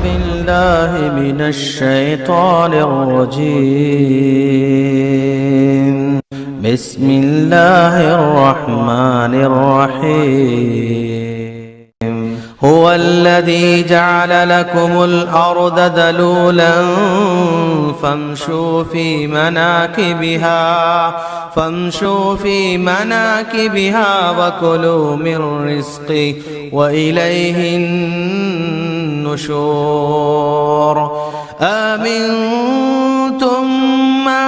بالله من الشيطان الرجيم. بسم الله الرحمن الرحيم. هو الذي جعل لكم الأرض ذلولا فامشوا في مناكبها وكلوا من رزقه وإليه النشور. آمنتم من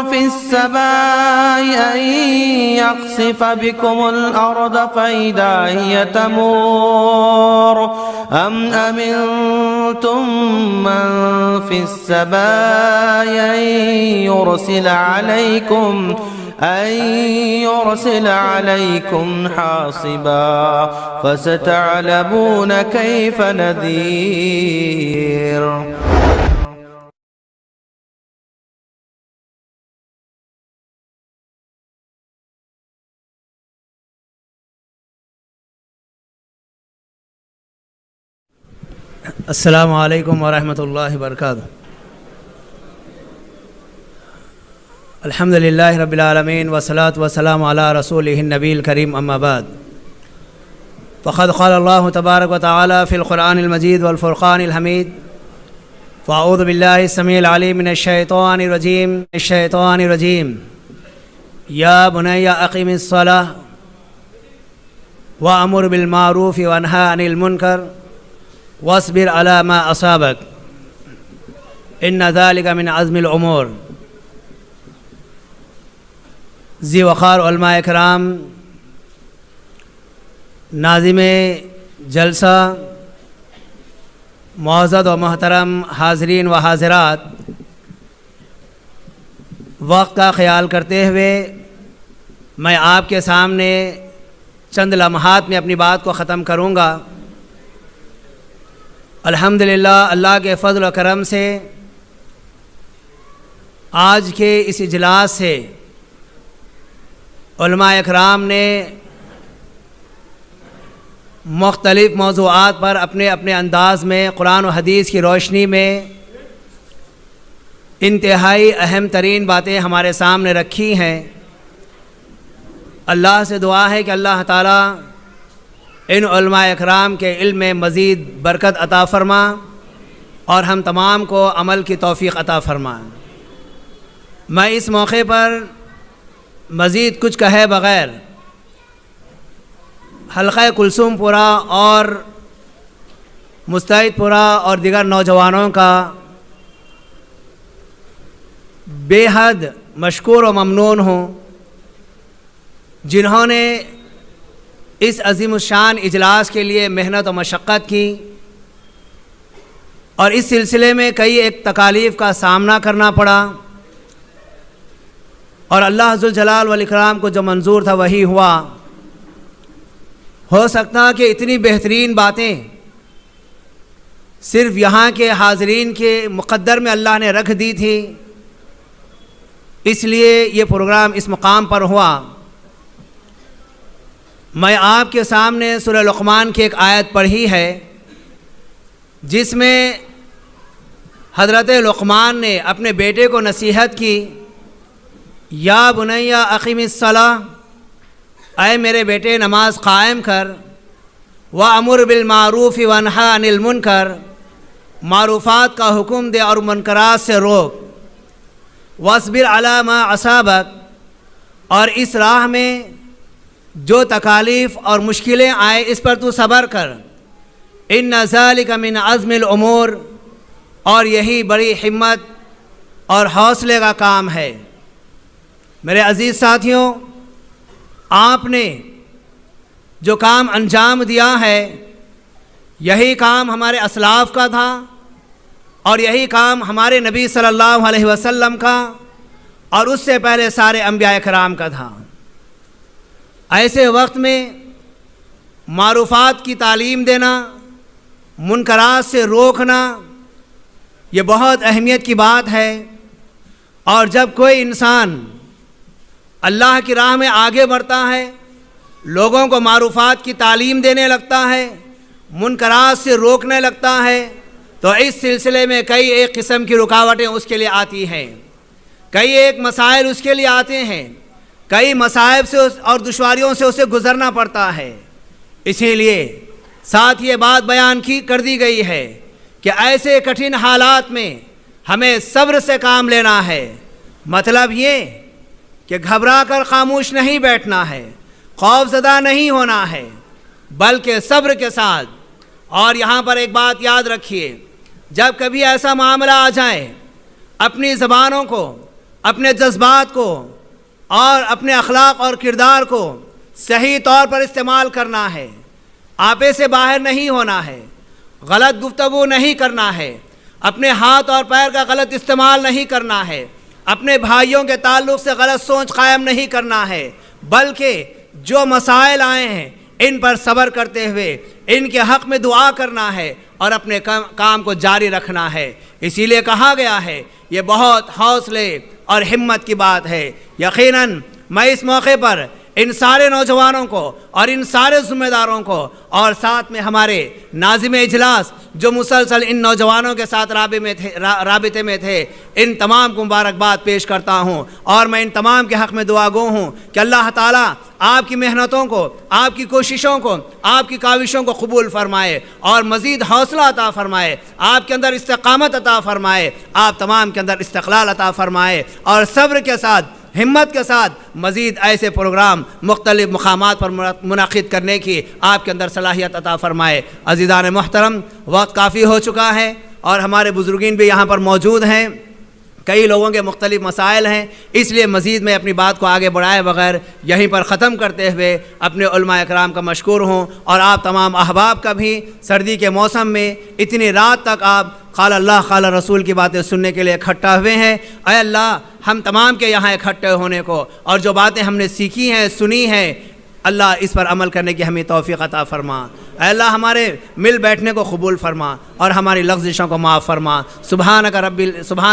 في السماء أن يخسف بكم الأرض فإذا هي تمور أم أمنتم من في السماء أن يرسل عليكم حاصبا فستعلمون كيف نذير. السلام علیکم ورحمۃ اللہ وبرکاتہ. الحمد للہ رب العالمین والصلاة والسلام علی رسولہ النبی الکریم اما بعد. فقد قال اللہ تبارک وتعالی فی القرآن المجید والفرقان الحمید. فاعوذ باللہ السمیع العلیم من الشیطان الرجیم. یا بنی اقم الصلاۃ وامر بالمعروف وانہی عن المنکر واصبر على ما اصابك ان ذلك من عزم الامور. ذی وقار علماء کرام، ناظم جلسہ، معزز و محترم حاضرین و حاضرات، وقت کا خیال کرتے ہوئے میں آپ کے سامنے چند لمحات میں اپنی بات کو ختم کروں گا. الحمدللہ اللہ کے فضل و کرم سے آج کے اس اجلاس سے علماء اکرام نے مختلف موضوعات پر اپنے اپنے انداز میں قرآن و حدیث کی روشنی میں انتہائی اہم ترین باتیں ہمارے سامنے رکھی ہیں. اللہ سے دعا ہے کہ اللہ تعالیٰ ان علماء اکرام کے علم میں مزید برکت عطا فرما اور ہم تمام کو عمل کی توفیق عطا فرما. میں اس موقع پر مزید کچھ کہے بغیر حلقہ کلثوم پورہ اور مستعد پورہ اور دیگر نوجوانوں کا بے حد مشکور و ممنون ہوں، جنہوں نے اس عظیم الشان اجلاس کے لیے محنت و مشقت کی اور اس سلسلے میں کئی ایک تکالیف کا سامنا کرنا پڑا اور اللہ ذوالجلال والاکرام کو جو منظور تھا وہی ہوا. ہو سکتا کہ اتنی بہترین باتیں صرف یہاں کے حاضرین کے مقدر میں اللہ نے رکھ دی تھی، اس لیے یہ پروگرام اس مقام پر ہوا. میں آپ کے سامنے سورہ لقمان کی ایک آیت پڑھی ہے جس میں حضرت لقمان نے اپنے بیٹے کو نصیحت کی، یا بنی اقم الصلاۃ، اے میرے بیٹے نماز قائم کر، وامر بالمعروف وانہی عن المنکر، معروفات کا حکم دے اور منکرات سے روک، واصبر علی ما اصابک، اور اس راہ میں جو تکالیف اور مشکلیں آئے اس پر تو صبر کر، ان ذالک من عزم الامور، اور یہی بڑی ہمت اور حوصلے کا کام ہے. میرے عزیز ساتھیوں، آپ نے جو کام انجام دیا ہے یہی کام ہمارے اسلاف کا تھا اور یہی کام ہمارے نبی صلی اللہ علیہ وسلم کا اور اس سے پہلے سارے انبیاء کرام کا تھا. ایسے وقت میں معروفات کی تعلیم دینا، منکرات سے روکنا، یہ بہت اہمیت کی بات ہے. اور جب کوئی انسان اللہ کی راہ میں آگے بڑھتا ہے، لوگوں کو معروفات کی تعلیم دینے لگتا ہے، منکرات سے روکنے لگتا ہے، تو اس سلسلے میں کئی ایک قسم کی رکاوٹیں اس کے لیے آتی ہیں، کئی ایک مسائل اس کے لیے آتے ہیں، کئی مصائب سے اور دشواریوں سے اسے گزرنا پڑتا ہے۔ اسی لیے ساتھ یہ بات بیان کر دی گئی ہے کہ ایسے کٹھن حالات میں ہمیں صبر سے کام لینا ہے۔ مطلب یہ کہ گھبرا کر خاموش نہیں بیٹھنا ہے، خوف زدہ نہیں ہونا ہے، بلکہ صبر کے ساتھ۔ اور یہاں پر ایک بات یاد رکھیے، جب کبھی ایسا معاملہ آ جائے، اپنی زبانوں کو، اپنے جذبات کو اور اپنے اخلاق اور کردار کو صحیح طور پر استعمال کرنا ہے، آپے سے باہر نہیں ہونا ہے، غلط گفتگو نہیں کرنا ہے، اپنے ہاتھ اور پیر کا غلط استعمال نہیں کرنا ہے، اپنے بھائیوں کے تعلق سے غلط سوچ قائم نہیں کرنا ہے، بلکہ جو مسائل آئے ہیں ان پر صبر کرتے ہوئے ان کے حق میں دعا کرنا ہے اور اپنے کام کو جاری رکھنا ہے۔ اسی لیے کہا گیا ہے، یہ بہت حوصلے اور ہمت کی بات ہے۔ یقیناً میں اس موقع پر ان سارے نوجوانوں کو اور ان سارے ذمہ داروں کو اور ساتھ میں ہمارے ناظم اجلاس جو مسلسل ان نوجوانوں کے ساتھ رابطے میں تھے، ان تمام کو مبارکباد پیش کرتا ہوں، اور میں ان تمام کے حق میں دعا گو ہوں کہ اللہ تعالیٰ آپ کی محنتوں کو، آپ کی کوششوں کو، آپ کی کاوشوں کو قبول فرمائے اور مزید حوصلہ عطا فرمائے، آپ کے اندر استقامت عطا فرمائے، آپ تمام کے اندر استقلال عطا فرمائے، اور صبر کے ساتھ، ہمت کے ساتھ مزید ایسے پروگرام مختلف مقامات پر منعقد کرنے کی آپ کے اندر صلاحیت عطا فرمائے۔ عزیزان محترم، وقت کافی ہو چکا ہے اور ہمارے بزرگین بھی یہاں پر موجود ہیں، کئی لوگوں کے مختلف مسائل ہیں، اس لیے مزید میں اپنی بات کو آگے بڑھائے بغیر یہیں پر ختم کرتے ہوئے اپنے علماء اکرام کا مشکور ہوں، اور آپ تمام احباب کا بھی۔ سردی کے موسم میں اتنی رات تک آپ قال اللہ قال رسول کی باتیں سننے کے لیے اکٹھا ہوئے ہیں، اے اللہ ہم تمام کے یہاں اکٹھے ہونے کو اور جو باتیں ہم نے سیکھی ہیں، سنی ہیں، اللہ اس پر عمل کرنے کی ہمیں توفیق عطا فرما۔ اے اللہ ہمارے مل بیٹھنے کو قبول فرما اور ہماری لغزشوں کو معاف فرما۔ سبحان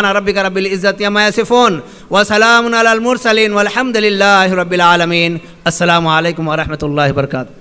ربک رب العزت عما یصفون وسلام علی المرسلین والحمد للہ رب العالمین۔ السلام علیکم ورحمۃ اللہ وبرکاتہ۔